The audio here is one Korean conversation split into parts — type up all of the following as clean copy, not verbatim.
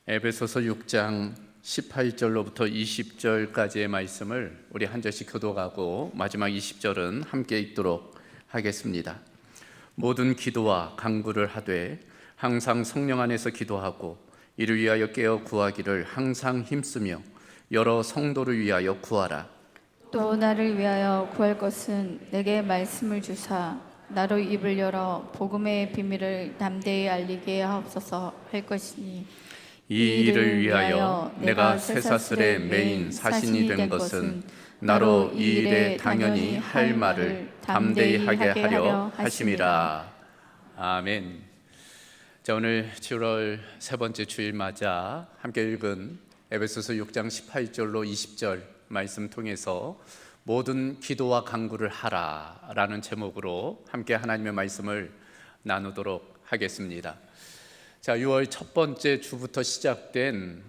에베소서 6장 18절로부터 20절까지의 말씀을 우리 한 절씩 교독하고 마지막 20절은 함께 읽도록 하겠습니다. 모든 기도와 간구를 하되 항상 성령 안에서 기도하고 이를 위하여 깨어 구하기를 항상 힘쓰며 여러 성도를 위하여 구하라. 또 나를 위하여 구할 것은 내게 말씀을 주사 나로 입을 열어 복음의 비밀을 담대히 알리게 하옵소서 할 것이니 이 일을 위하여 내가 쇠사슬의 메인 사신이 된 것은 나로 이 일에 당연히 할 말을 담대히 하게 하려 하심이라. 아멘. 자, 오늘 7월 세 번째 주일 맞아 함께 읽은 에베소서 6장 18절로 20절 말씀 통해서 모든 기도와 간구를 하라 라는 제목으로 함께 하나님의 말씀을 나누도록 하겠습니다. 자, 6월 첫 번째 주부터 시작된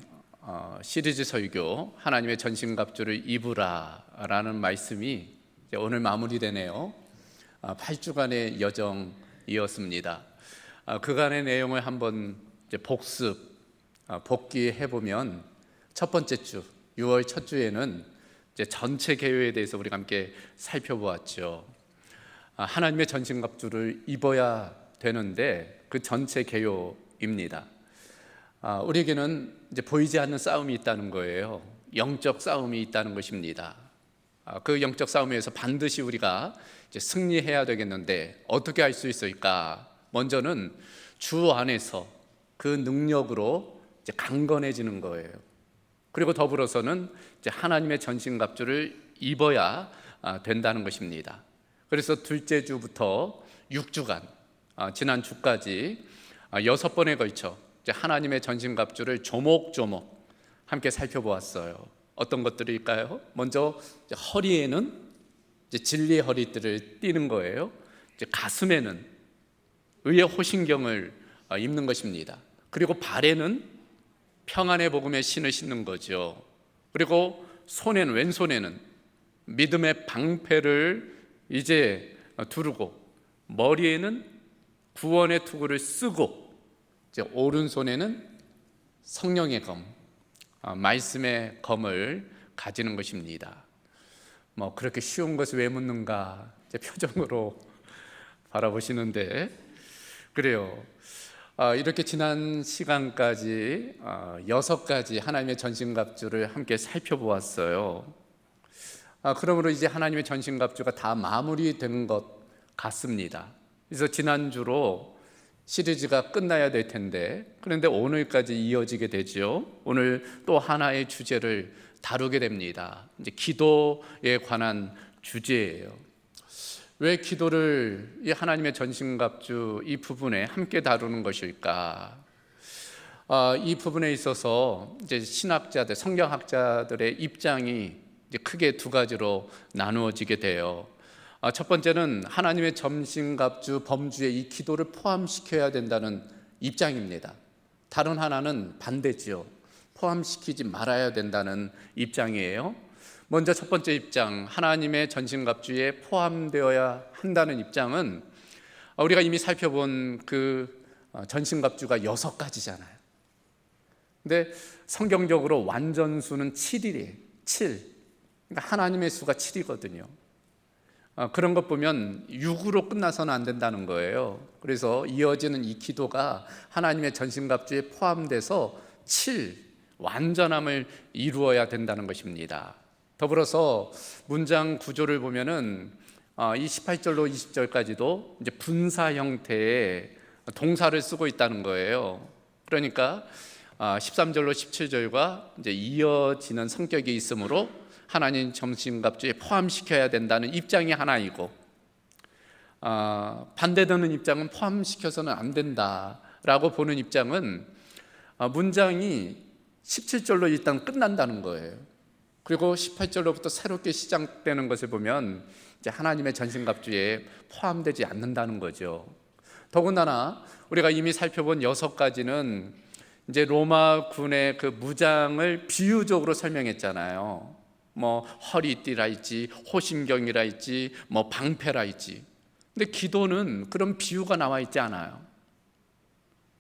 시리즈 설교 하나님의 전신갑주를 입으라 라는 말씀이 오늘 마무리되네요. 8주간의 여정이었습니다. 그간의 내용을 한번 복기해보면 첫 번째 주 6월 첫 주에는 전체 개요에 대해서 우리가 함께 살펴보았죠. 하나님의 전신갑주를 입어야 되는데 그 전체 개요입니다. 우리에게는 이제 보이지 않는 싸움이 있다는 거예요. 영적 싸움이 있다는 것입니다. 그 영적 싸움에서 반드시 우리가 이제 승리해야 되겠는데 어떻게 할 수 있을까? 먼저는 주 안에서 그 능력으로 이제 강건해지는 거예요. 그리고 더불어서는 이제 하나님의 전신갑주를 입어야 된다는 것입니다. 그래서 둘째 주부터 6주간 지난 주까지 6번에 걸쳐 이제 하나님의 전신갑주를 조목조목 함께 살펴보았어요. 어떤 것들일까요? 먼저 이제 허리에는 이제 진리의 허리띠를 띠는 거예요. 이제 가슴에는 의의 호신경을 입는 것입니다. 그리고 발에는 평안의 복음의 신을 신는 거죠. 그리고 손에는, 왼손에는 믿음의 방패를 이제 두르고 머리에는 구원의 투구를 쓰고 이제 오른손에는 성령의 검, 말씀의 검을 가지는 것입니다. 뭐 그렇게 쉬운 것을 왜 묻는가 이제 표정으로 바라보시는데 그래요. 이렇게 지난 시간까지 6가지 하나님의 전신갑주를 함께 살펴보았어요. 그러므로 이제 하나님의 전신갑주가 다 마무리된 것 같습니다. 그래서 지난주로 시리즈가 끝나야 될 텐데 그런데 오늘까지 이어지게 되죠. 오늘 또 하나의 주제를 다루게 됩니다. 이제 기도에 관한 주제예요. 왜 기도를 이 하나님의 전신갑주 이 부분에 함께 다루는 것일까? 이 부분에 있어서 이제 신학자들, 성경학자들의 입장이 이제 크게 두 가지로 나누어지게 돼요. 첫 번째는 하나님의 전신갑주 범주에 이 기도를 포함시켜야 된다는 입장입니다. 다른 하나는 반대지요. 포함시키지 말아야 된다는 입장이에요. 먼저 첫 번째 입장, 하나님의 전신갑주에 포함되어야 한다는 입장은 우리가 이미 살펴본 그 전신갑주가 6가지잖아요. 근데 성경적으로 완전수는 7이래요. 7. 그러니까 하나님의 수가 7이거든요. 그런 것 보면 6으로 끝나서는 안 된다는 거예요. 그래서 이어지는 이 기도가 하나님의 전신갑주에 포함돼서 7, 완전함을 이루어야 된다는 것입니다. 더불어서 문장 구조를 보면은 이 18절로 20절까지도 이제 분사 형태의 동사를 쓰고 있다는 거예요. 그러니까 13절로 17절과 이제 이어지는 성격이 있으므로 하나님 전신갑주에 포함시켜야 된다는 입장이 하나이고 반대되는 입장은 포함시켜서는 안 된다라고 보는 입장은 문장이 17절로 일단 끝난다는 거예요. 그리고 18절로부터 새롭게 시작되는 것을 보면 이제 하나님의 전신갑주에 포함되지 않는다는 거죠. 더군다나 우리가 이미 살펴본 6가지는 이제 로마군의 그 무장을 비유적으로 설명했잖아요. 뭐 허리띠라 있지, 호신경이라 있지, 뭐 방패라 있지. 근데 기도는 그런 비유가 나와 있지 않아요.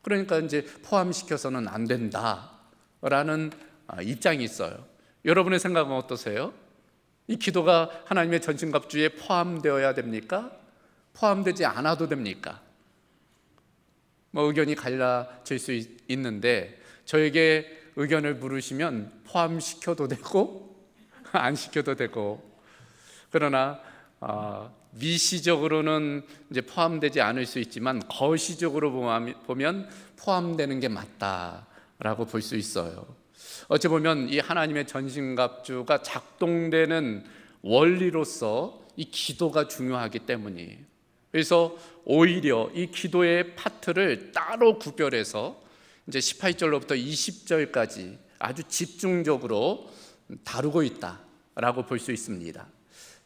그러니까 이제 포함시켜서는 안 된다 라는 입장이 있어요. 여러분의 생각은 어떠세요? 이 기도가 하나님의 전신갑주에 포함되어야 됩니까? 포함되지 않아도 됩니까? 의견이 갈라질 수 있는데, 저에게 의견을 물으시면 포함시켜도 되고 안 시켜도 되고, 그러나 미시적으로는 이제 포함되지 않을 수 있지만 거시적으로 보면 포함되는 게 맞다라고 볼 수 있어요. 어찌 보면 이 하나님의 전신갑주가 작동되는 원리로서 이 기도가 중요하기 때문이에요. 그래서 오히려 이 기도의 파트를 따로 구별해서 이제 18절로부터 20절까지 아주 집중적으로 다루고 있다라고 볼 수 있습니다.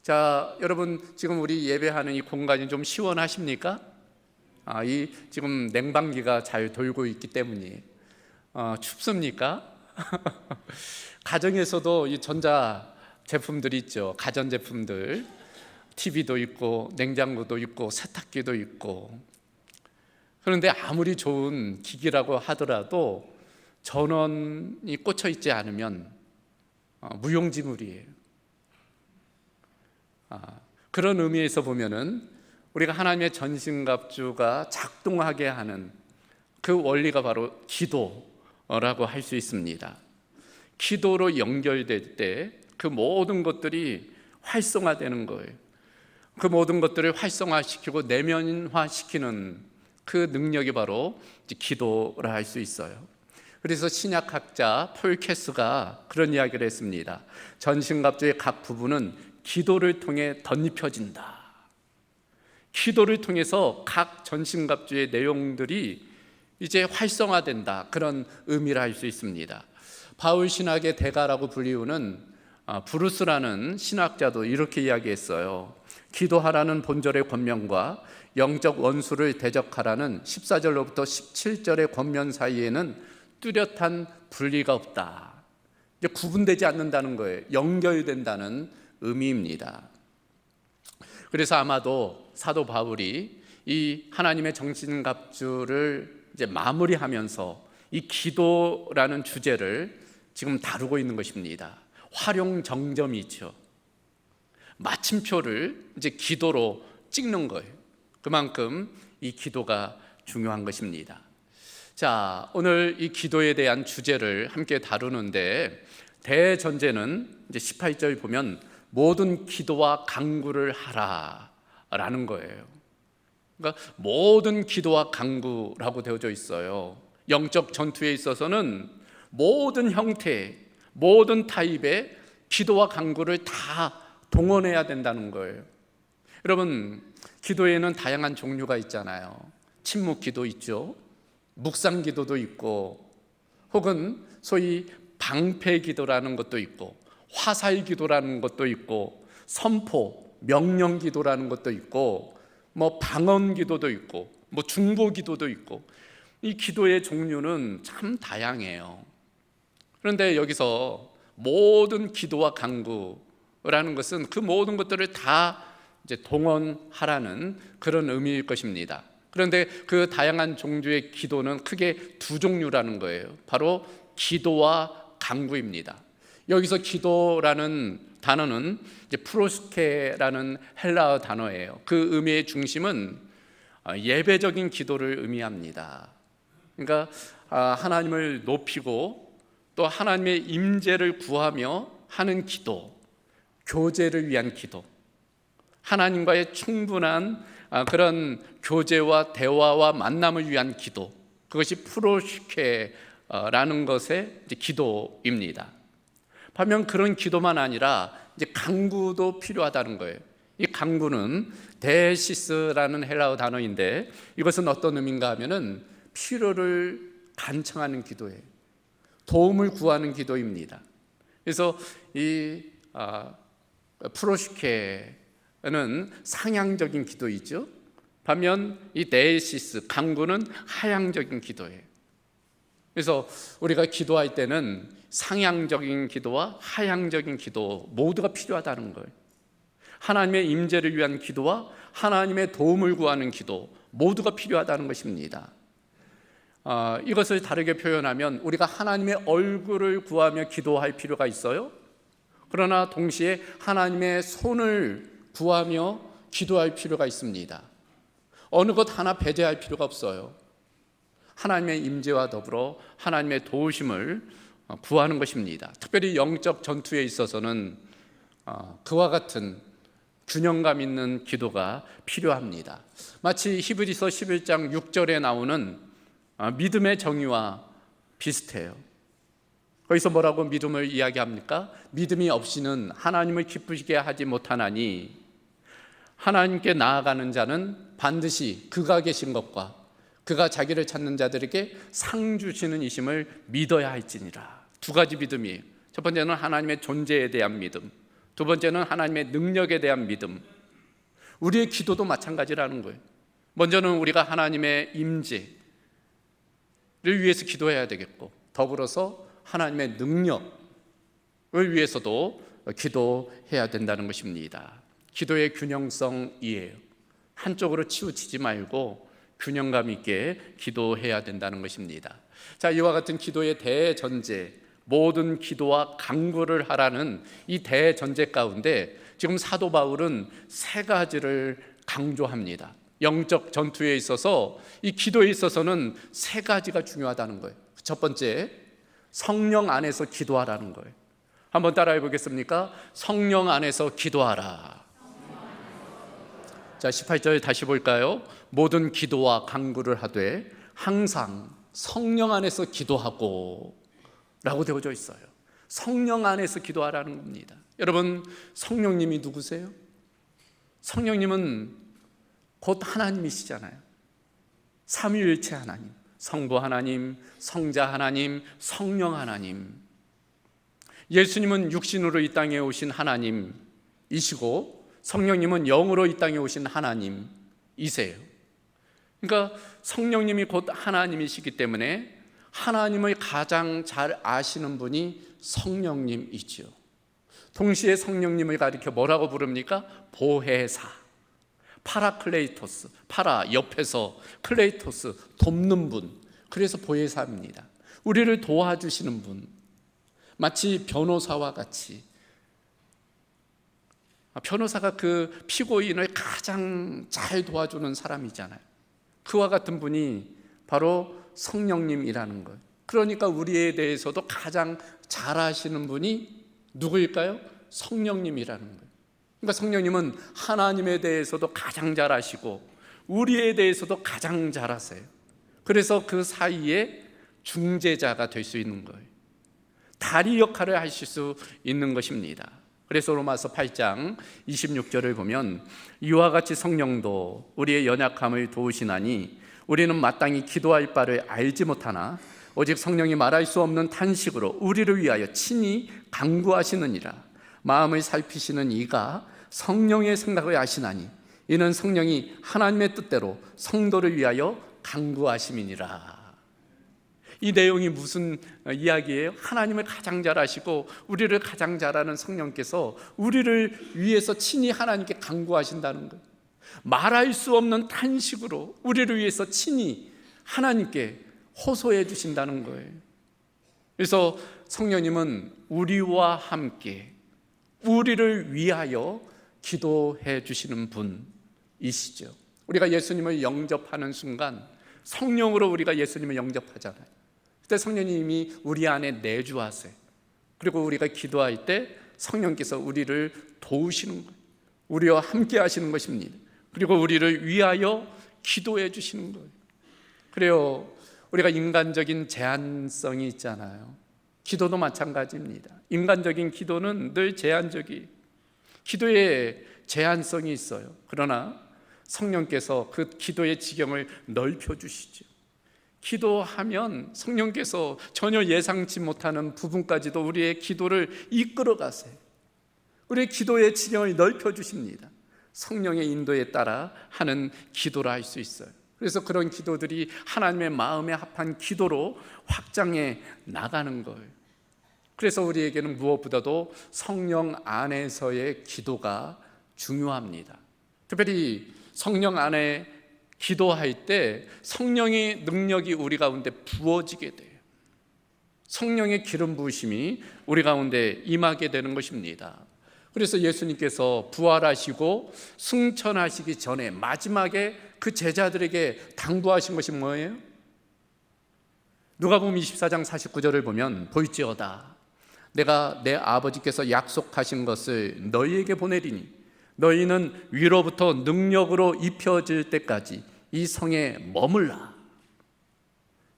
자, 여러분, 지금 우리 예배하는 이 공간이 좀 시원하십니까? 이 지금 냉방기가 잘 돌고 있기 때문에 춥습니까? 가정에서도 이 전자 제품들이 있죠. 가전 제품들, TV도 있고 냉장고도 있고 세탁기도 있고. 그런데 아무리 좋은 기기라고 하더라도 전원이 꽂혀 있지 않으면 무용지물이에요. 그런 의미에서 보면은 우리가 하나님의 전신갑주가 작동하게 하는 그 원리가 바로 기도라고 할 수 있습니다. 기도로 연결될 때 그 모든 것들이 활성화되는 거예요. 그 모든 것들을 활성화시키고 내면화시키는 그 능력이 바로 기도라 할 수 있어요. 그래서 신약학자 폴 캐스가 그런 이야기를 했습니다. 전신갑주의 각 부분은 기도를 통해 덧입혀진다. 기도를 통해서 각 전신갑주의 내용들이 이제 활성화된다. 그런 의미를 할 수 있습니다. 바울 신학의 대가라고 불리우는 브루스라는 신학자도 이렇게 이야기했어요. 기도하라는 본절의 권면과 영적 원수를 대적하라는 14절로부터 17절의 권면 사이에는 뚜렷한 분리가 없다. 이제 구분되지 않는다는 거예요. 연결된다는 의미입니다. 그래서 아마도 사도 바울이 이 하나님의 정신갑주를 이제 마무리하면서 이 기도라는 주제를 지금 다루고 있는 것입니다. 활용 정점이 있죠. 마침표를 이제 기도로 찍는 거예요. 그만큼 이 기도가 중요한 것입니다. 자, 오늘 이 기도에 대한 주제를 함께 다루는데, 대전제는 이제 18절 보면 모든 기도와 간구를 하라라는 거예요. 그러니까 모든 기도와 간구라고 되어져 있어요. 영적 전투에 있어서는 모든 형태, 모든 타입의 기도와 간구를 다 동원해야 된다는 거예요. 여러분, 기도에는 다양한 종류가 있잖아요. 침묵 기도 있죠. 묵상 기도도 있고, 혹은 소위 방패 기도라는 것도 있고, 화살 기도라는 것도 있고, 선포, 명령 기도라는 것도 있고, 방언 기도도 있고, 중보 기도도 있고, 이 기도의 종류는 참 다양해요. 그런데 여기서 모든 기도와 간구라는 것은 그 모든 것들을 다 이제 동원하라는 그런 의미일 것입니다. 그런데 그 다양한 종류의 기도는 크게 두 종류라는 거예요. 바로 기도와 간구입니다. 여기서 기도라는 단어는 이제 프로스케라는 헬라어 단어예요. 그 의미의 중심은 예배적인 기도를 의미합니다. 그러니까 하나님을 높이고 또 하나님의 임재를 구하며 하는 기도, 교제를 위한 기도, 하나님과의 충분한 그런 교제와 대화와 만남을 위한 기도, 그것이 프로시케라는 것의 기도입니다. 반면 그런 기도만 아니라 이제 간구도 필요하다는 거예요. 이 간구는 데시스라는 헬라어 단어인데, 이것은 어떤 의미인가 하면은 필요를 간청하는 기도예요. 도움을 구하는 기도입니다. 그래서 이 프로시케는 상향적인 기도이죠. 반면 이 데시스, 간구는 하향적인 기도예요. 그래서 우리가 기도할 때는 상향적인 기도와 하향적인 기도 모두가 필요하다는 거예요. 하나님의 임재를 위한 기도와 하나님의 도움을 구하는 기도 모두가 필요하다는 것입니다. 이것을 다르게 표현하면 우리가 하나님의 얼굴을 구하며 기도할 필요가 있어요. 그러나 동시에 하나님의 손을 구하며 기도할 필요가 있습니다. 어느 것 하나 배제할 필요가 없어요. 하나님의 임재와 더불어 하나님의 도우심을 구하는 것입니다. 특별히 영적 전투에 있어서는 그와 같은 균형감 있는 기도가 필요합니다. 마치 히브리서 11장 6절에 나오는 믿음의 정의와 비슷해요. 거기서 뭐라고 믿음을 이야기합니까? 믿음이 없이는 하나님을 기쁘시게 하지 못하나니 하나님께 나아가는 자는 반드시 그가 계신 것과 그가 자기를 찾는 자들에게 상 주시는 이심을 믿어야 할지니라. 두 가지 믿음이에요. 첫 번째는 하나님의 존재에 대한 믿음, 두 번째는 하나님의 능력에 대한 믿음. 우리의 기도도 마찬가지라는 거예요. 먼저는 우리가 하나님의 임재를 위해서 기도해야 되겠고, 더불어서 하나님의 능력을 위해서도 기도해야 된다는 것입니다. 기도의 균형성이에요. 한쪽으로 치우치지 말고 균형감 있게 기도해야 된다는 것입니다. 자, 이와 같은 기도의 대전제, 모든 기도와 간구를 하라는 이 대전제 가운데 지금 사도 바울은 세 가지를 강조합니다. 영적 전투에 있어서 이 기도에 있어서는 세 가지가 중요하다는 거예요. 첫 번째, 성령 안에서 기도하라는 거예요. 한번 따라해 보겠습니까? 성령 안에서 기도하라. 자, 18절 다시 볼까요? 모든 기도와 간구를 하되 항상 성령 안에서 기도하고 라고 되어져 있어요. 성령 안에서 기도하라는 겁니다. 여러분, 성령님이 누구세요? 성령님은 곧 하나님이시잖아요. 삼위일체 하나님, 성부 하나님, 성자 하나님, 성령 하나님. 예수님은 육신으로 이 땅에 오신 하나님이시고 성령님은 영으로 이 땅에 오신 하나님이세요. 그러니까 성령님이 곧 하나님이시기 때문에 하나님을 가장 잘 아시는 분이 성령님이지요. 동시에 성령님을 가리켜 뭐라고 부릅니까? 보혜사, 파라클레이토스, 파라 옆에서, 클레이토스 돕는 분. 그래서 보혜사입니다. 우리를 도와주시는 분, 마치 변호사와 같이. 변호사가 그 피고인을 가장 잘 도와주는 사람이잖아요. 그와 같은 분이 바로 성령님이라는 거예요. 그러니까 우리에 대해서도 가장 잘 아시는 분이 누구일까요? 성령님이라는 거예요. 그러니까 성령님은 하나님에 대해서도 가장 잘 아시고 우리에 대해서도 가장 잘 아세요. 그래서 그 사이에 중재자가 될 수 있는 거예요. 다리 역할을 하실 수 있는 것입니다. 그래서 로마서 8장 26절을 보면 이와 같이 성령도 우리의 연약함을 도우시나니 우리는 마땅히 기도할 바를 알지 못하나 오직 성령이 말할 수 없는 탄식으로 우리를 위하여 친히 간구하시느니라. 마음을 살피시는 이가 성령의 생각을 아시나니 이는 성령이 하나님의 뜻대로 성도를 위하여 간구하심이니라. 이 내용이 무슨 이야기예요? 하나님을 가장 잘 아시고 우리를 가장 잘 아는 성령께서 우리를 위해서 친히 하나님께 간구하신다는 거예요. 말할 수 없는 탄식으로 우리를 위해서 친히 하나님께 호소해 주신다는 거예요. 그래서 성령님은 우리와 함께 우리를 위하여 기도해 주시는 분이시죠. 우리가 예수님을 영접하는 순간 성령으로 우리가 예수님을 영접하잖아요. 그때 성령님이 우리 안에 내주하세요. 그리고 우리가 기도할 때 성령께서 우리를 도우시는 거예요. 우리와 함께 하시는 것입니다. 그리고 우리를 위하여 기도해 주시는 거예요. 그래요, 우리가 인간적인 제한성이 있잖아요. 기도도 마찬가지입니다. 인간적인 기도는 늘 제한적이에요. 기도에 제한성이 있어요. 그러나 성령께서 그 기도의 지경을 넓혀 주시죠. 기도하면 성령께서 전혀 예상치 못하는 부분까지도 우리의 기도를 이끌어 가세요. 우리의 기도의 지경을 넓혀 주십니다. 성령의 인도에 따라 하는 기도라 할 수 있어요. 그래서 그런 기도들이 하나님의 마음에 합한 기도로 확장해 나가는 거예요. 그래서 우리에게는 무엇보다도 성령 안에서의 기도가 중요합니다. 특별히 성령 안에 기도할 때 성령의 능력이 우리 가운데 부어지게 돼요. 성령의 기름 부으심이 우리 가운데 임하게 되는 것입니다. 그래서 예수님께서 부활하시고 승천하시기 전에 마지막에 그 제자들에게 당부하신 것이 뭐예요? 누가복음 24장 49절을 보면 볼지어다 내가 내 아버지께서 약속하신 것을 너희에게 보내리니 너희는 위로부터 능력으로 입혀질 때까지 이 성에 머물라.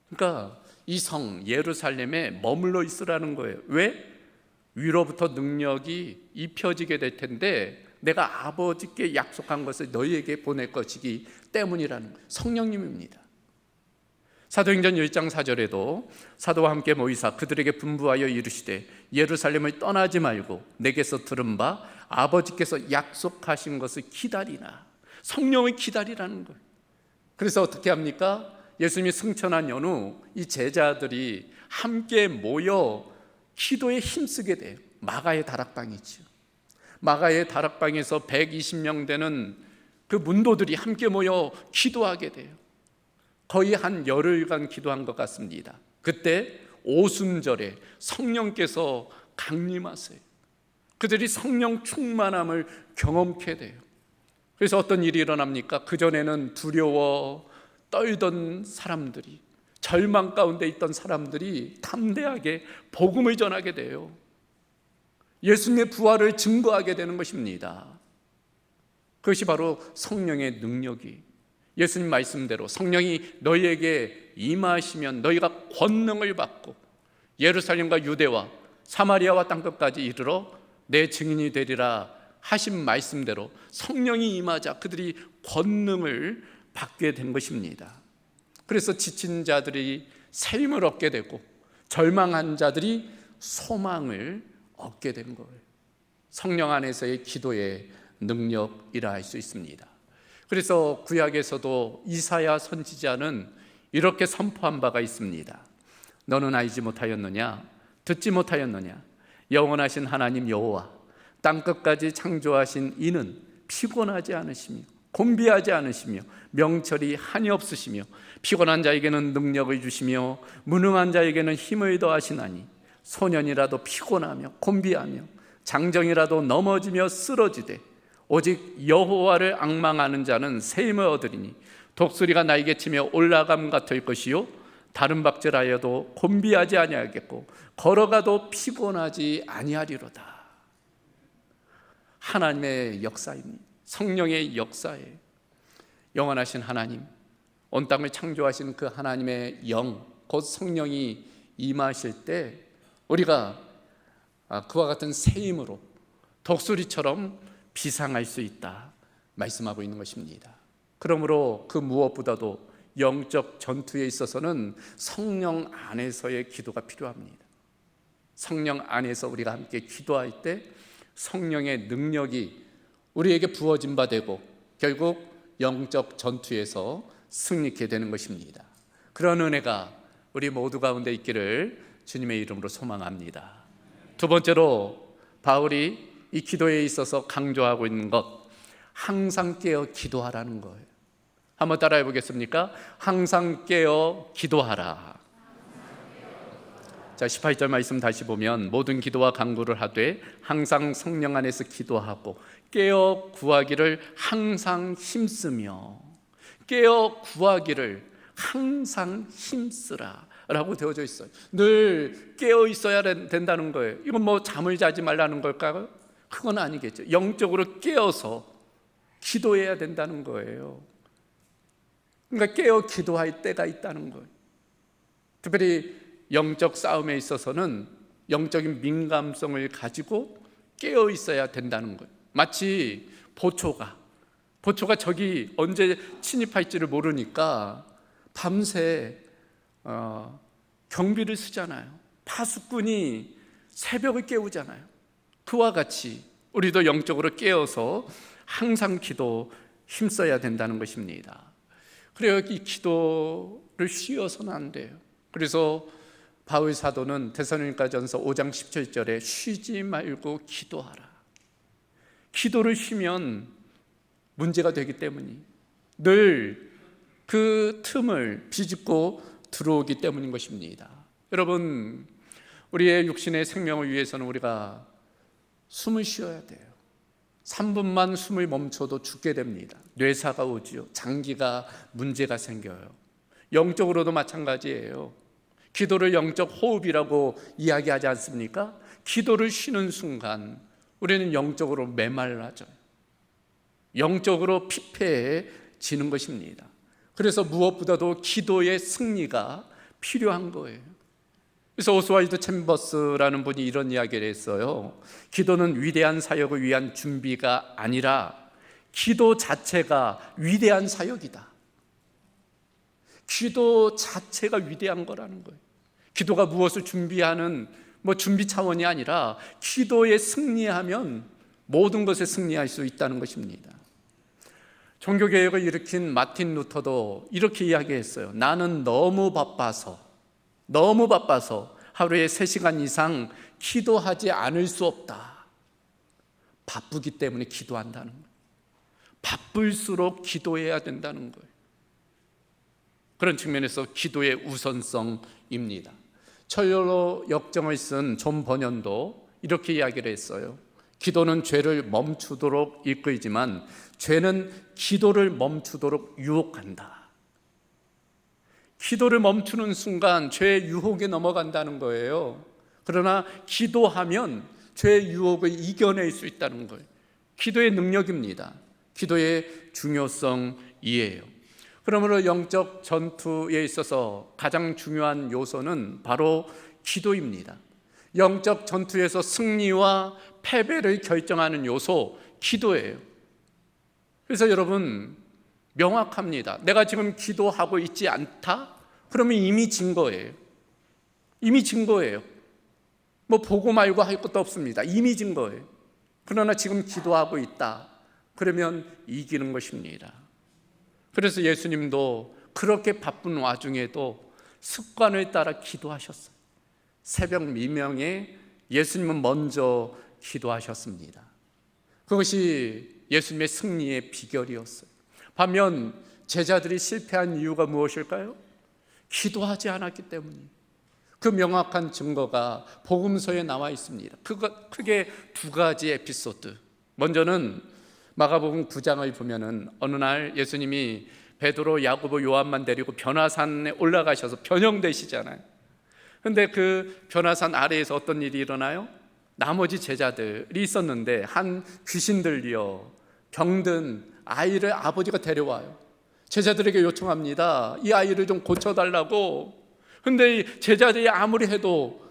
그러니까 이 성 예루살렘에 머물러 있으라는 거예요. 왜? 위로부터 능력이 입혀지게 될 텐데 내가 아버지께 약속한 것을 너희에게 보낼 것이기 때문이라는 거예요. 성령님입니다. 사도행전 1장 4절에도 사도와 함께 모이사 그들에게 분부하여 이르시되 예루살렘을 떠나지 말고 내게서 들은 바 아버지께서 약속하신 것을 기다리나. 성령을 기다리라는 거예요. 그래서 어떻게 합니까? 예수님이 승천한 연후 이 제자들이 함께 모여 기도에 힘쓰게 돼요. 마가의 다락방이죠. 마가의 다락방에서 120명 되는 그 문도들이 함께 모여 기도하게 돼요. 거의 한 열흘간 기도한 것 같습니다. 그때 오순절에 성령께서 강림하세요. 그들이 성령 충만함을 경험케 돼요. 그래서 어떤 일이 일어납니까? 그전에는 두려워 떨던 사람들이, 절망 가운데 있던 사람들이 담대하게 복음을 전하게 돼요. 예수님의 부활을 증거하게 되는 것입니다. 그것이 바로 성령의 능력이, 예수님 말씀대로 성령이 너희에게 임하시면 너희가 권능을 받고 예루살렘과 유대와 사마리아와 땅끝까지 이르러 내 증인이 되리라 하신 말씀대로 성령이 임하자 그들이 권능을 받게 된 것입니다. 그래서 지친 자들이 새 힘을 얻게 되고 절망한 자들이 소망을 얻게 된 거예요. 성령 안에서의 기도의 능력이라 할 수 있습니다. 그래서 구약에서도 이사야 선지자는 이렇게 선포한 바가 있습니다. 너는 알지 못하였느냐? 듣지 못하였느냐? 영원하신 하나님 여호와 땅끝까지 창조하신 이는 피곤하지 않으시며 곤비하지 않으시며 명철이 한이 없으시며 피곤한 자에게는 능력을 주시며 무능한 자에게는 힘을 더하시나니 소년이라도 피곤하며 곤비하며 장정이라도 넘어지며 쓰러지되 오직 여호와를 앙망하는 자는 새 힘을 얻으리니 독수리가 날개 치며 올라감 같을 것이요 다른 박질하여도 곤비하지 아니하겠고 걸어가도 피곤하지 아니하리로다. 하나님의 역사입니다. 성령의 역사에 영원하신 하나님, 온 땅을 창조하신 그 하나님의 영, 곧 성령이 임하실 때 우리가 그와 같은 새 힘으로 독수리처럼 비상할 수 있다 말씀하고 있는 것입니다. 그러므로 그 무엇보다도 영적 전투에 있어서는 성령 안에서의 기도가 필요합니다. 성령 안에서 우리가 함께 기도할 때 성령의 능력이 우리에게 부어진 바 되고 결국 영적 전투에서 승리케 되는 것입니다. 그런 은혜가 우리 모두 가운데 있기를 주님의 이름으로 소망합니다. 두 번째로 바울이 이 기도에 있어서 강조하고 있는 것, 항상 깨어 기도하라는 거예요. 한번 따라해 보겠습니까? 항상 깨어 기도하라. 자, 18절 말씀 다시 보면 모든 기도와 간구를 하되 항상 성령 안에서 기도하고 깨어 구하기를 항상 힘쓰며, 깨어 구하기를 항상 힘쓰라 라고 되어져 있어요. 늘 깨어 있어야 된다는 거예요. 이건 뭐 잠을 자지 말라는 걸까요? 그건 아니겠죠. 영적으로 깨어서 기도해야 된다는 거예요. 그러니까 깨어 기도할 때가 있다는 거예요. 특별히 영적 싸움에 있어서는 영적인 민감성을 가지고 깨어 있어야 된다는 거예요. 마치 보초가 적이 언제 침입할지를 모르니까 밤새 경비를 쓰잖아요. 파수꾼이 새벽을 깨우잖아요. 그와 같이 우리도 영적으로 깨어서 항상 기도 힘써야 된다는 것입니다. 그래요. 이 기도를 쉬어서는 안 돼요. 그래서 바울 사도는 데살로니가전서 5장 17절에 쉬지 말고 기도하라. 기도를 쉬면 문제가 되기 때문이 늘 그 틈을 비집고 들어오기 때문인 것입니다. 여러분, 우리의 육신의 생명을 위해서는 우리가 숨을 쉬어야 돼요. 3분만 숨을 멈춰도 죽게 됩니다. 뇌사가 오지요. 장기가 문제가 생겨요. 영적으로도 마찬가지예요. 기도를 영적 호흡이라고 이야기하지 않습니까? 기도를 쉬는 순간 우리는 영적으로 메말라져요. 영적으로 피폐해지는 것입니다. 그래서 무엇보다도 기도의 승리가 필요한 거예요. 그래서 오스왈드 챔버스라는 분이 이런 이야기를 했어요. 기도는 위대한 사역을 위한 준비가 아니라 기도 자체가 위대한 사역이다. 기도 자체가 위대한 거라는 거예요. 기도가 무엇을 준비하는 준비 차원이 아니라 기도에 승리하면 모든 것에 승리할 수 있다는 것입니다. 종교개혁을 일으킨 마틴 루터도 이렇게 이야기했어요. 나는 너무 바빠서 하루에 3시간 이상 기도하지 않을 수 없다. 바쁘기 때문에 기도한다는 거예요. 바쁠수록 기도해야 된다는 거예요. 그런 측면에서 기도의 우선성입니다. 철로 역정을 쓴 존 버년도 이렇게 이야기를 했어요. 기도는 죄를 멈추도록 이끌지만 죄는 기도를 멈추도록 유혹한다. 기도를 멈추는 순간 죄의 유혹에 넘어간다는 거예요. 그러나 기도하면 죄의 유혹을 이겨낼 수 있다는 거예요. 기도의 능력입니다. 기도의 중요성이에요. 그러므로 영적 전투에 있어서 가장 중요한 요소는 바로 기도입니다. 영적 전투에서 승리와 패배를 결정하는 요소, 기도예요. 그래서 여러분, 명확합니다. 내가 지금 기도하고 있지 않다? 그러면 이미 진 거예요. 이미 진 거예요. 보고 말고 할 것도 없습니다. 이미 진 거예요. 그러나 지금 기도하고 있다. 그러면 이기는 것입니다. 그래서 예수님도 그렇게 바쁜 와중에도 습관을 따라 기도하셨어요. 새벽 미명에 예수님은 먼저 기도하셨습니다. 그것이 예수님의 승리의 비결이었어요. 반면 제자들이 실패한 이유가 무엇일까요? 기도하지 않았기 때문이에요. 그 명확한 증거가 복음서에 나와 있습니다. 크게 2가지 에피소드. 먼저는 마가복음 9장을 보면은 어느 날 예수님이 베드로, 야고보, 요한만 데리고 변화산에 올라가셔서 변형되시잖아요. 그런데 그 변화산 아래에서 어떤 일이 일어나요? 나머지 제자들이 있었는데 한 귀신들이요, 병든 아이를 아버지가 데려와요. 제자들에게 요청합니다. 이 아이를 좀 고쳐달라고. 그런데 제자들이 아무리 해도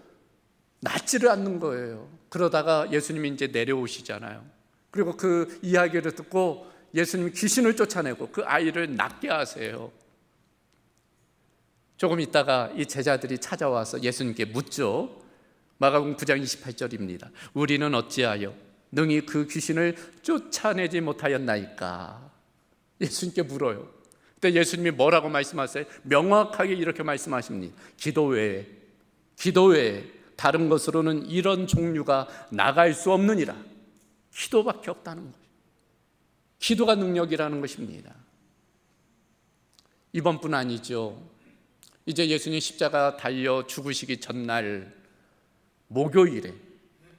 낫지를 않는 거예요. 그러다가 예수님이 이제 내려오시잖아요. 그리고 그 이야기를 듣고 예수님이 귀신을 쫓아내고 그 아이를 낫게 하세요. 조금 있다가 이 제자들이 찾아와서 예수님께 묻죠. 마가복음 9장 28절입니다. 우리는 어찌하여 능히 그 귀신을 쫓아내지 못하였나이까? 예수님께 물어요. 그때 예수님이 뭐라고 말씀하세요? 명확하게 이렇게 말씀하십니다. 기도 외에 다른 것으로는 이런 종류가 나갈 수 없느니라. 기도밖에 없다는 거예요. 기도가 능력이라는 것입니다. 이번뿐 아니죠. 이제 예수님 십자가 달려 죽으시기 전날 목요일에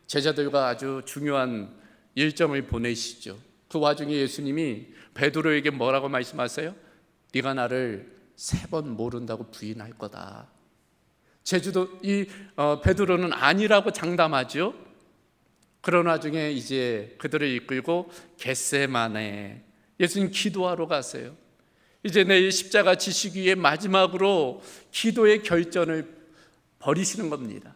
제자들과 아주 중요한 일정을 보내시죠. 그 와중에 예수님이 베드로에게 뭐라고 말씀하세요? 네가 나를 3번 모른다고 부인할 거다. 베드로는 아니라고 장담하죠. 그런 와중에 이제 그들을 이끌고 겟세마네, 예수님 기도하러 가세요. 이제 내 십자가 지시기에 마지막으로 기도의 결전을 벌이시는 겁니다.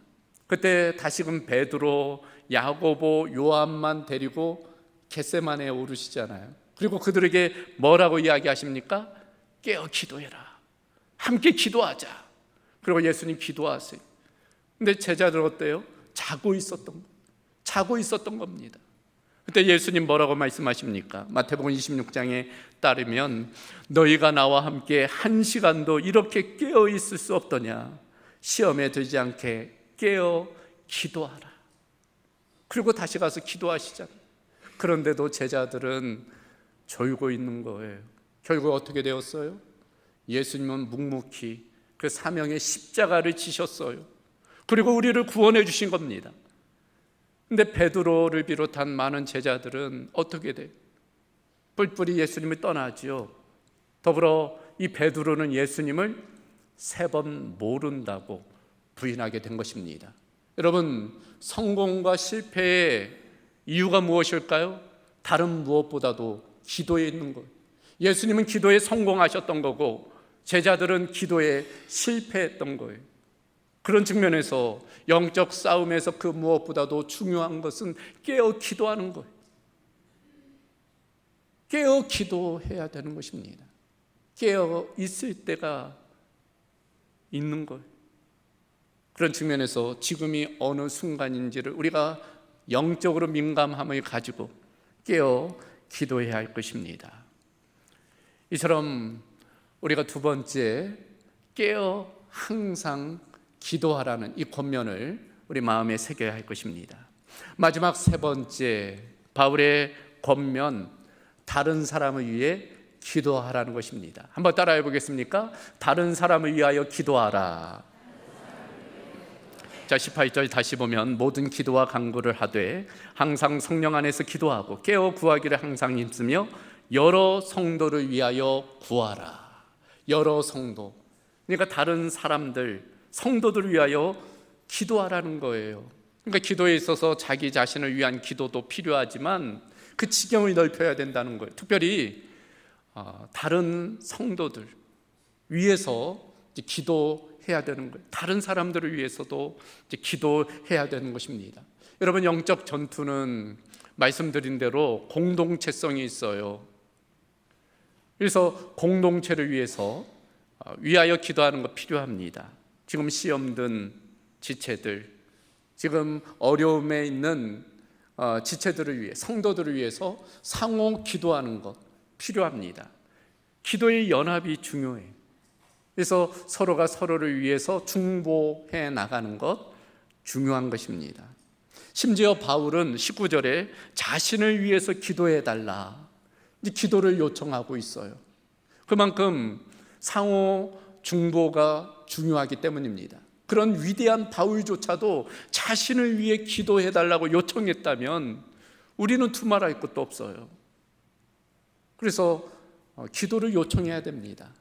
그때 다시금 베드로, 야고보, 요한만 데리고 겟세마네에 오르시잖아요. 그리고 그들에게 뭐라고 이야기하십니까? 깨어 기도해라. 함께 기도하자. 그리고 예수님 기도하세요. 근데 제자들 어때요? 자고 있었던 겁니다. 그때 예수님 뭐라고 말씀하십니까? 마태복음 26장에 따르면 너희가 나와 함께 1시간도 이렇게 깨어 있을 수 없더냐? 시험에 들지 않게 깨어 기도하라. 그리고 다시 가서 기도하시잖아요. 그런데도 제자들은 졸고 있는 거예요. 결국 어떻게 되었어요? 예수님은 묵묵히 그 사명의 십자가를 지셨어요. 그리고 우리를 구원해 주신 겁니다. 근데 베드로를 비롯한 많은 제자들은 어떻게 돼요? 뿔뿔이 예수님을 떠나지요. 더불어 이 베드로는 예수님을 3번 모른다고 부인하게 된 것입니다. 여러분, 성공과 실패의 이유가 무엇일까요? 다른 무엇보다도 기도에 있는 것. 예수님은 기도에 성공하셨던 거고 제자들은 기도에 실패했던 거예요. 그런 측면에서 영적 싸움에서 그 무엇보다도 중요한 것은 깨어 기도하는 거예요. 깨어 기도해야 되는 것입니다. 깨어 있을 때가 있는 거예요. 그런 측면에서 지금이 어느 순간인지를 우리가 영적으로 민감함을 가지고 깨어 기도해야 할 것입니다. 이처럼 우리가 두 번째, 깨어 항상 기도하라는 이 권면을 우리 마음에 새겨야 할 것입니다. 마지막 세 번째, 바울의 권면, 다른 사람을 위해 기도하라는 것입니다. 한번 따라해 보겠습니까? 다른 사람을 위하여 기도하라. 자, 18절 다시 보면 모든 기도와 간구를 하되 항상 성령 안에서 기도하고 깨어 구하기를 항상 힘쓰며 여러 성도를 위하여 구하라. 여러 성도, 그러니까 다른 사람들, 성도들을 위하여 기도하라는 거예요. 그러니까 기도에 있어서 자기 자신을 위한 기도도 필요하지만 그 지경을 넓혀야 된다는 거예요. 특별히 다른 성도들 위해서 기도해야 되는 거예요. 다른 사람들을 위해서도 기도해야 되는 것입니다. 여러분, 영적 전투는 말씀드린 대로 공동체성이 있어요. 그래서 공동체를 위하여 기도하는 것 필요합니다. 지금 시험 든 지체들, 지금 어려움에 있는 지체들을 위해, 성도들을 위해서 상호 기도하는 것 필요합니다. 기도의 연합이 중요해요. 그래서 서로가 서로를 위해서 중보해 나가는 것 중요한 것입니다. 심지어 바울은 19절에 자신을 위해서 기도해 달라, 기도를 요청하고 있어요. 그만큼 상호 중보가 중요하기 때문입니다. 그런 위대한 바울조차도 자신을 위해 기도해 달라고 요청했다면 우리는 두말할 것도 없어요. 그래서 기도를 요청해야 됩니다.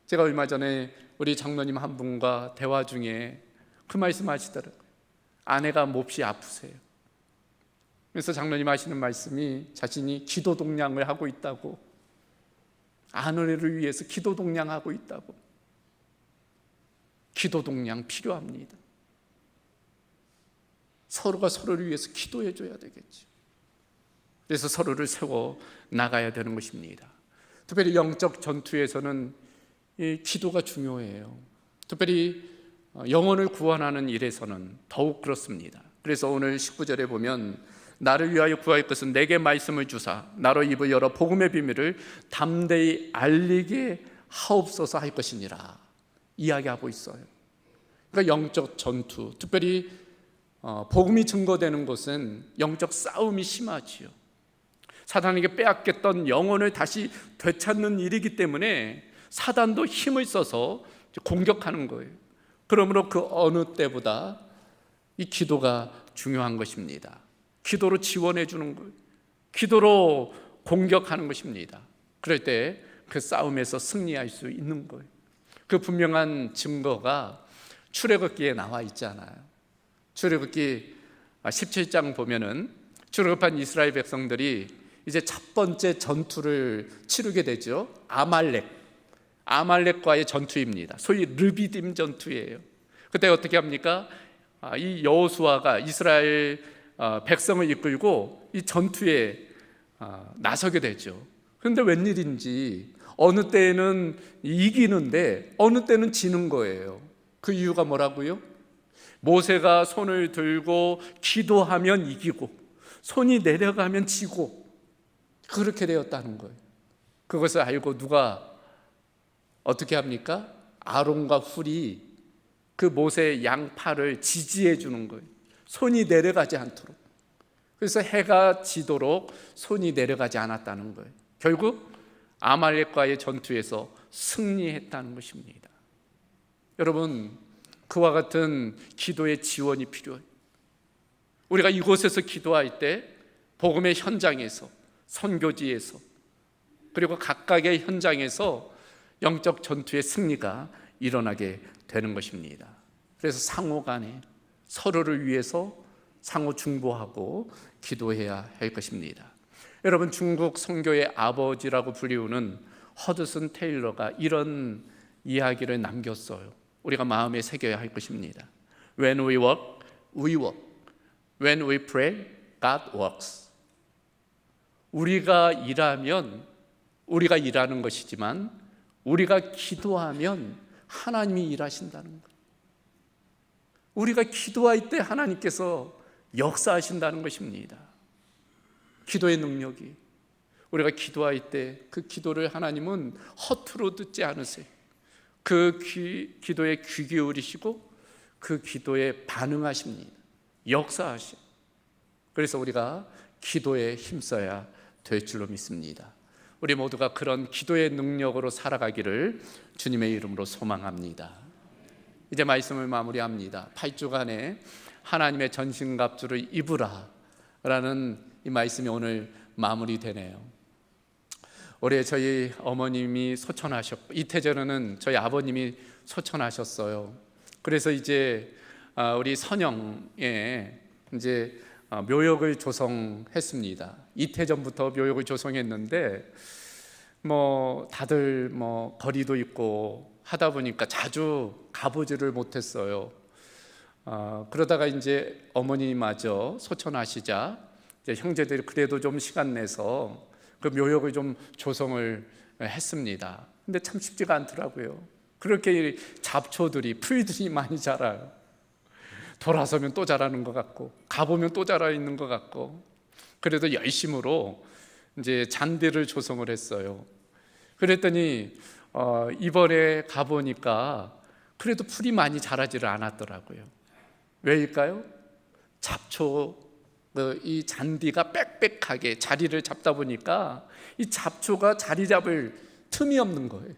제가 얼마 전에 우리 장로님 한 분과 대화 중에 그 말씀 하시더라고요. 아내가 몹시 아프세요. 그래서 장로님 하시는 말씀이 자신이 기도 동량을 하고 있다고, 아내를 위해서 기도 동량하고 있다고. 기도 동량 필요합니다. 서로가 서로를 위해서 기도해 줘야 되겠죠. 그래서 서로를 세워 나가야 되는 것입니다. 특별히 영적 전투에서는 이 기도가 중요해요. 특별히 영혼을 구원하는 일에서는 더욱 그렇습니다. 그래서 오늘 19절에 보면 나를 위하여 구할 것은 내게 말씀을 주사 나로 입을 열어 복음의 비밀을 담대히 알리게 하옵소서 할 것이니라 이야기하고 있어요. 그러니까 영적 전투, 특별히 복음이 증거되는 곳은 영적 싸움이 심하지요. 사단에게 빼앗겼던 영혼을 다시 되찾는 일이기 때문에 사단도 힘을 써서 공격하는 거예요. 그러므로 그 어느 때보다 이 기도가 중요한 것입니다. 기도로 지원해 주는 거예요. 기도로 공격하는 것입니다. 그럴 때 그 싸움에서 승리할 수 있는 거예요. 그 분명한 증거가 출애굽기에 나와 있잖아요. 출애굽기 17장 보면은 출애굽한 이스라엘 백성들이 이제 첫 번째 전투를 치르게 되죠. 아말렉과의 전투입니다. 소위 르비딤 전투예요. 그때 어떻게 합니까? 이 여호수아가 이스라엘 백성을 이끌고 이 전투에 나서게 되죠. 그런데 웬일인지 어느 때는 이기는데 어느 때는 지는 거예요. 그 이유가 뭐라고요? 모세가 손을 들고 기도하면 이기고 손이 내려가면 지고 그렇게 되었다는 거예요. 그것을 알고 누가 어떻게 합니까? 아론과 훌이 그 모세의 양팔을 지지해 주는 거예요. 손이 내려가지 않도록. 그래서 해가 지도록 손이 내려가지 않았다는 거예요. 결국 아말렉과의 전투에서 승리했다는 것입니다. 여러분, 그와 같은 기도의 지원이 필요해요. 우리가 이곳에서 기도할 때 복음의 현장에서, 선교지에서, 그리고 각각의 현장에서 영적 전투의 승리가 일어나게 되는 것입니다. 그래서 상호 간에 서로를 위해서 상호 중보하고 기도해야 할 것입니다. 여러분, 중국 선교의 아버지라고 불리우는 허드슨 테일러가 이런 이야기를 남겼어요. 우리가 마음에 새겨야 할 것입니다. When we work, we work. When we pray, God works. 우리가 일하면 우리가 일하는 것이지만 우리가 기도하면 하나님이 일하신다는 것. 우리가 기도할 때 하나님께서 역사하신다는 것입니다. 기도의 능력이, 우리가 기도할 때 그 기도를 하나님은 허투루 듣지 않으세요. 그 기도에 귀 기울이시고 그 기도에 반응하십니다. 역사하시고. 그래서 우리가 기도에 힘써야 될 줄로 믿습니다. 우리 모두가 그런 기도의 능력으로 살아가기를 주님의 이름으로 소망합니다. 이제 말씀을 마무리합니다. 8주간에 하나님의 전신갑주를 입으라 라는 이 말씀이 오늘 마무리되네요. 올해 저희 어머님이 소천하셨고 이태전에는 저희 아버님이 소천하셨어요. 그래서 이제 우리 선영에 이제 묘역을 조성했습니다. 이태전부터 묘역을 조성했는데 다들 거리도 있고 하다 보니까 자주 가보지를 못했어요. 그러다가 이제 어머니마저 소천하시자 이제 형제들이 그래도 좀 시간 내서 그 묘역을 좀 조성을 했습니다. 근데 참 쉽지가 않더라고요. 그렇게 잡초들이, 풀들이 많이 자라요. 돌아서면 또 자라는 것 같고 가보면 또 자라 있는 것 같고, 그래도 열심으로 이제 잔디를 조성을 했어요. 그랬더니 이번에 가보니까 그래도 풀이 많이 자라지를 않았더라고요. 왜일까요? 잡초, 이 잔디가 빽빽하게 자리를 잡다 보니까 이 잡초가 자리 잡을 틈이 없는 거예요.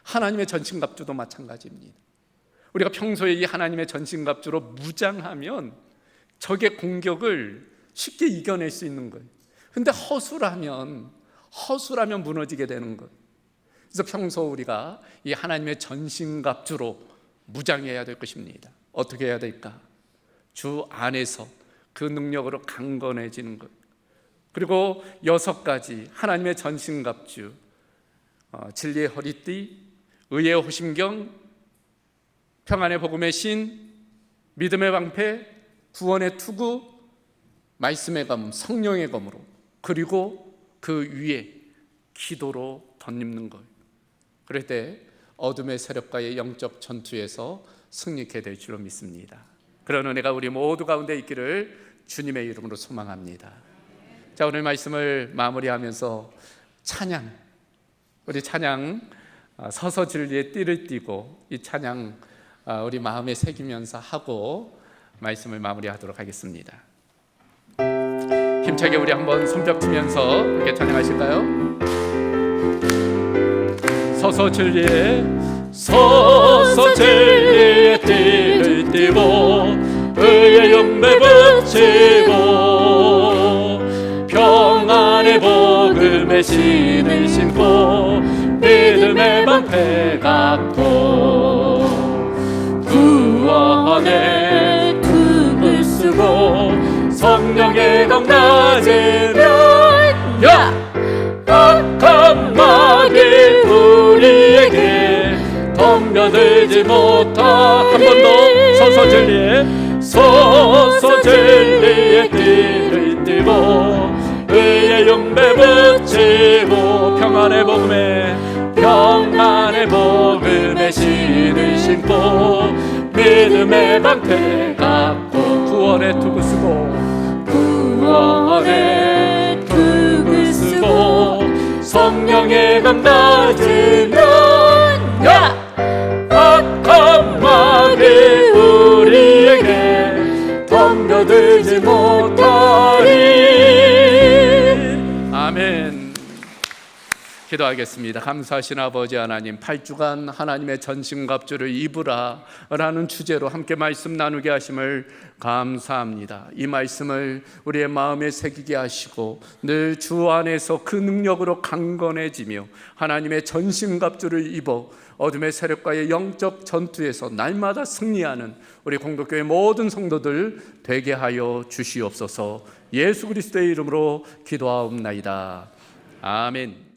하나님의 전신갑주도 마찬가지입니다. 우리가 평소에 이 하나님의 전신갑주로 무장하면 적의 공격을 쉽게 이겨낼 수 있는 거예요. 근데 허술하면 무너지게 되는 거예요. 그래서 평소 우리가 이 하나님의 전신갑주로 무장해야 될 것입니다. 어떻게 해야 될까? 주 안에서 그 능력으로 강건해지는 것. 그리고 6가지 하나님의 전신갑주, 진리의 허리띠, 의의 호심경, 평안의 복음의 신, 믿음의 방패, 구원의 투구, 말씀의 검, 성령의 검으로, 그리고 그 위에 기도로 덧입는 것. 그럴 때 어둠의 세력과의 영적 전투에서 승리케 될 줄로 믿습니다. 그런 은혜가 우리 모두 가운데 있기를 주님의 이름으로 소망합니다. 자, 오늘 말씀을 마무리하면서 우리 찬양 서서 진리의 띠를 띠고, 이 찬양 우리 마음에 새기면서 하고 말씀을 마무리하도록 하겠습니다. 힘차게 우리 한번 손뼉 치면서 함께 찬양하실까요? 서서 진리의 띠를 띠고 의의 용배 붙이고 평안의 복음의 신을 신고 믿음의 방패 갖고 구원의 tum을 쓰고 성령의 검 가지면 악한 마귀 우리에게 덤벼들지 못하. 한 번 더 서서 진리의 띠를 띠고 의의 용배 붙이고 평안의 복음의 신을 신고 믿음의 방패 갖고 구원의 투구 쓰고 성령의 검 가지면 악한 마귀 우리에게 덤벼들지 못하리. 아멘. 기도 기도하겠습니다. 감사하신 아버지 하나님, 8주간 하나님의 전신갑주를 입으라 라는 주제로 함께 말씀 나누게 하심을 감사합니다. 이 말씀을 우리의 마음에 새기게 하시고 늘 주 안에서 그 능력으로 강건해지며 하나님의 전신갑주를 입어 어둠의 세력과의 영적 전투에서 날마다 승리하는 우리 공동교회 모든 성도들 되게 하여 주시옵소서. 예수 그리스도의 이름으로 기도하옵나이다. 아멘.